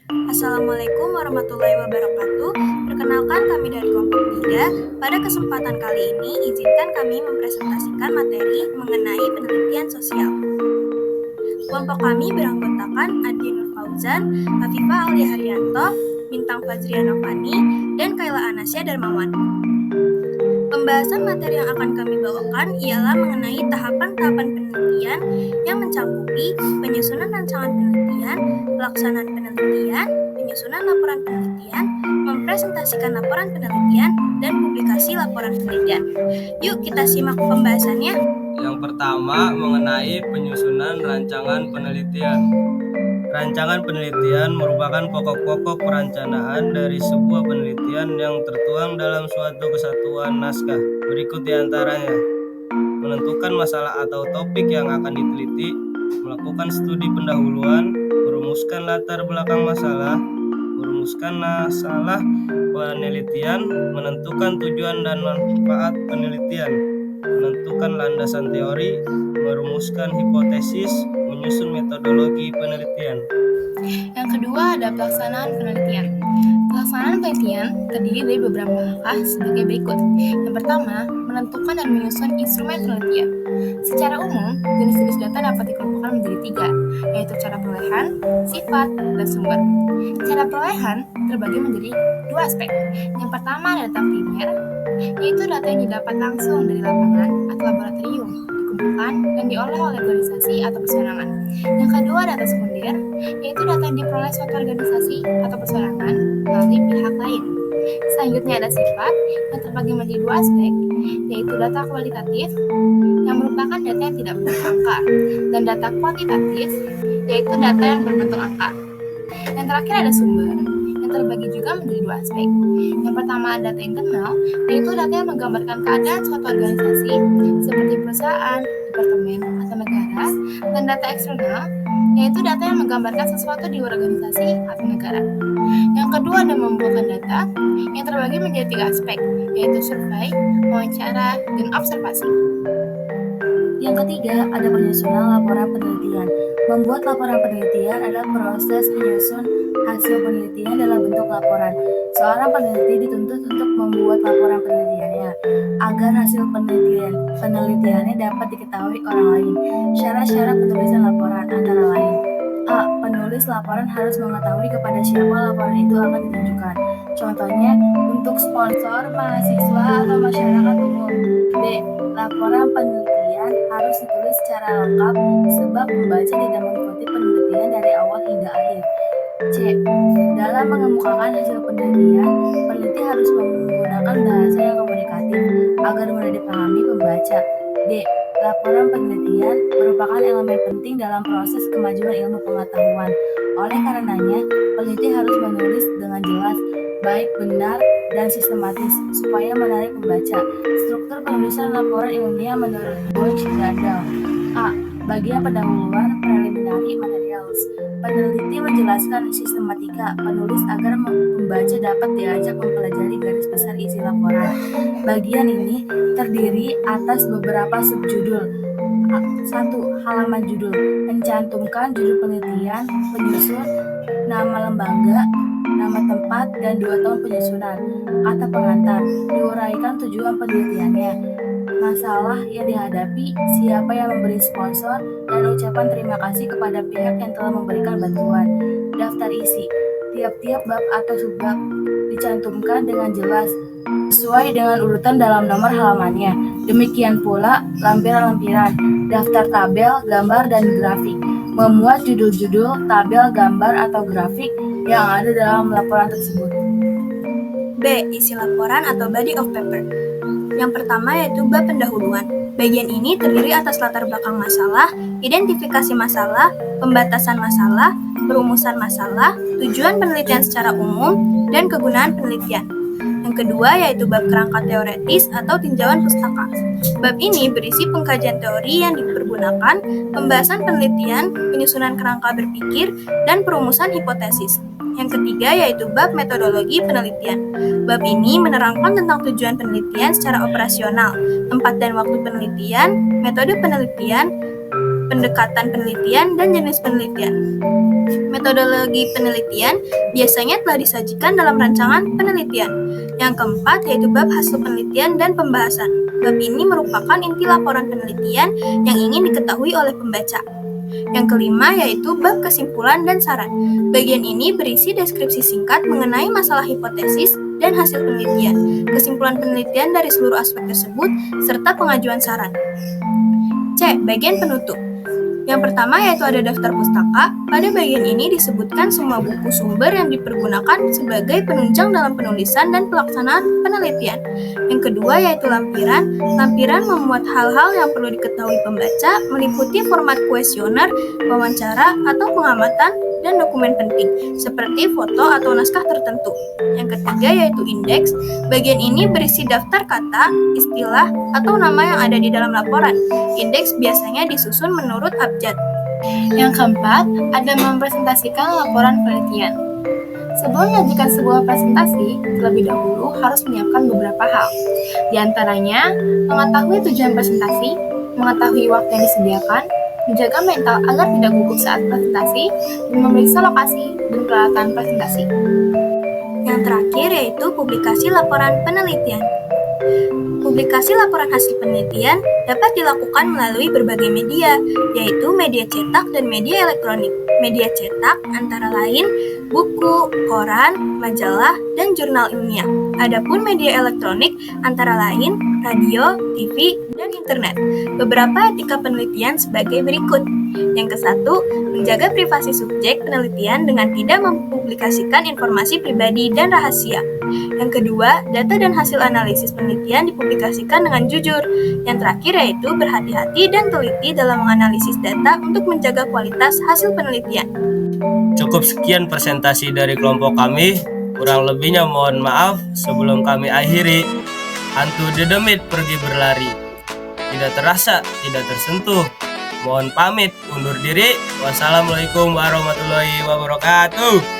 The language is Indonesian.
Assalamualaikum warahmatullahi wabarakatuh. Perkenalkan kami dari kelompok 3. Pada kesempatan kali ini, izinkan kami mempresentasikan materi mengenai penelitian sosial. Kelompok kami beranggotakan Adi Nur Fauzan, Afifah Aulia Haryanto, Bintang Fazria Novani, dan Kayla Anasya Darmawan. Pembahasan materi yang akan kami bawakan ialah mengenai tahapan-tahapan penelitian yang mencakupi penyusunan rancangan penelitian, pelaksanaan penelitian, penyusunan laporan penelitian, mempresentasikan laporan penelitian, dan publikasi laporan penelitian. Yuk kita simak pembahasannya. Yang pertama mengenai penyusunan rancangan penelitian. Rancangan penelitian merupakan pokok-pokok perencanaan dari sebuah penelitian yang tertuang dalam suatu kesatuan naskah. Berikut diantaranya: menentukan masalah atau topik yang akan diteliti, melakukan studi pendahuluan, merumuskan latar belakang masalah, merumuskan masalah penelitian, menentukan tujuan dan manfaat penelitian, menentukan landasan teori, merumuskan hipotesis, menyusun metodologi penelitian. Yang kedua ada pelaksanaan penelitian. Pelaksanaan penelitian terdiri dari beberapa langkah sebagai berikut. Yang pertama, menentukan dan menyusun instrumen penelitian. Secara umum, jenis-jenis data dapat dikelompokkan menjadi 3, yaitu cara perolehan, sifat, dan sumber. Cara perolehan terbagi menjadi 2 aspek. Yang pertama ada data primer, yaitu data yang didapat langsung dari lapangan atau laboratorium, dikumpulkan dan diolah oleh organisasi atau perseorangan. Yang kedua data sekunder, yaitu data yang diperoleh suatu organisasi atau perseorangan melalui pihak lain. Selanjutnya ada sifat yang terbagi menjadi 2 aspek, yaitu data kualitatif yang merupakan data yang tidak berbentuk angka, dan data kuantitatif yaitu data yang berbentuk angka. Yang terakhir ada sumber yang terbagi juga menjadi 2 aspek. Yang pertama data internal, yaitu data yang menggambarkan keadaan suatu organisasi seperti perusahaan, departemen, atau negara, dan data eksternal, yaitu data yang menggambarkan sesuatu di organisasi atau negara. Yang kedua ada mengumpulkan data yang terbagi menjadi 3 aspek, yaitu survei, wawancara, dan observasi. Yang ketiga, ada penyusunan laporan penelitian. Membuat laporan penelitian adalah proses menyusun hasil penelitian dalam bentuk laporan. Seorang peneliti dituntut untuk membuat laporan penelitiannya agar hasil penelitiannya dapat diketahui orang lain. Syarat-syarat penulisan laporan antara lain: A. Penulis laporan harus mengetahui kepada siapa laporan itu akan ditunjukkan. Contohnya, untuk sponsor, mahasiswa, atau masyarakat umum. B. Laporan penelitian harus ditulis secara lengkap sebab pembaca tidak mengikuti penelitian dari awal hingga akhir. C. Dalam mengemukakan hasil penelitian, peneliti harus menggunakan bahasa yang komunikatif agar mudah dipahami pembaca. D. Laporan penelitian merupakan elemen penting dalam proses kemajuan ilmu pengetahuan. Oleh karenanya, peneliti harus menulis dengan jelas, baik, benar, dan sistematis supaya menarik pembaca. Struktur penulisan laporan ilmiah menurut Boyce dan Dahl. A. Bagian pendahuluan preliminary materials. Peneliti menjelaskan sistematika penulis agar pembaca dapat diajak mempelajari garis besar isi laporan. Bagian ini terdiri atas beberapa subjudul. 1. Halaman judul. Mencantumkan judul penelitian, penyusun, nama lembaga, nama tempat, dan 2 tahun penyusunan. Kata pengantar. Diuraikan tujuan penelitiannya, masalah yang dihadapi, siapa yang memberi sponsor, dan ucapan terima kasih kepada pihak yang telah memberikan bantuan. Daftar isi. Tiap-tiap bab atau subbab dicantumkan dengan jelas sesuai dengan urutan dalam nomor halamannya. Demikian pula lampiran-lampiran, daftar tabel, gambar, dan grafik. Memuat judul-judul, tabel, gambar, atau grafik yang ada dalam laporan tersebut. B. Isi laporan atau body of paper. Yang pertama yaitu bab pendahuluan. Bagian ini terdiri atas latar belakang masalah, identifikasi masalah, pembatasan masalah, perumusan masalah, tujuan penelitian secara umum, dan kegunaan penelitian. Yang kedua yaitu bab kerangka teoretis atau tinjauan pustaka. Bab ini berisi pengkajian teori yang dipergunakan, pembahasan penelitian, penyusunan kerangka berpikir, dan perumusan hipotesis. Yang ketiga yaitu bab metodologi penelitian. Bab ini menerangkan tentang tujuan penelitian secara operasional, tempat dan waktu penelitian, metode penelitian, pendekatan penelitian, dan jenis penelitian. Metodologi penelitian biasanya telah disajikan dalam rancangan penelitian. Yang keempat yaitu bab hasil penelitian dan pembahasan. Bab ini merupakan inti laporan penelitian yang ingin diketahui oleh pembaca. Yang kelima yaitu bab kesimpulan dan saran. Bagian ini berisi deskripsi singkat mengenai masalah hipotesis dan hasil penelitian, kesimpulan penelitian dari seluruh aspek tersebut, serta pengajuan saran. C. Bagian penutup. Yang pertama yaitu ada daftar pustaka. Pada bagian ini disebutkan semua buku sumber yang dipergunakan sebagai penunjang dalam penulisan dan pelaksanaan penelitian. Yang kedua yaitu lampiran. Lampiran memuat hal-hal yang perlu diketahui pembaca, meliputi format kuesioner, wawancara, atau pengamatan, dan dokumen penting, seperti foto atau naskah tertentu. Yang ketiga yaitu indeks. Bagian ini berisi daftar kata, istilah, atau nama yang ada di dalam laporan. Indeks biasanya disusun menurut abjad. Yang keempat, ada mempresentasikan laporan penelitian. Sebelum menyajikan sebuah presentasi, terlebih dahulu harus menyiapkan beberapa hal. Di antaranya, mengetahui tujuan presentasi, mengetahui waktu yang disediakan, menjaga mental agar tidak gugup saat presentasi, dan memeriksa lokasi dan peralatan presentasi. Yang terakhir yaitu publikasi laporan penelitian. Publikasi laporan hasil penelitian dapat dilakukan melalui berbagai media, yaitu media cetak dan media elektronik. Media cetak antara lain buku, koran, majalah, dan jurnal ilmiah. Adapun media elektronik antara lain radio, TV, dan internet. Beberapa etika penelitian sebagai berikut. Yang kesatu, menjaga privasi subjek penelitian dengan tidak mempublikasikan informasi pribadi dan rahasia. Yang kedua, data dan hasil analisis penelitian dipublikasikan dengan jujur. Yang terakhir yaitu berhati-hati dan teliti dalam menganalisis data untuk menjaga kualitas hasil penelitian. Cukup sekian presentasi dari kelompok kami. Kurang lebihnya mohon maaf. Sebelum kami akhiri, hantu dedemit pergi berlari. Tidak terasa, tidak tersentuh. Mohon pamit, undur diri. Wassalamualaikum warahmatullahi wabarakatuh.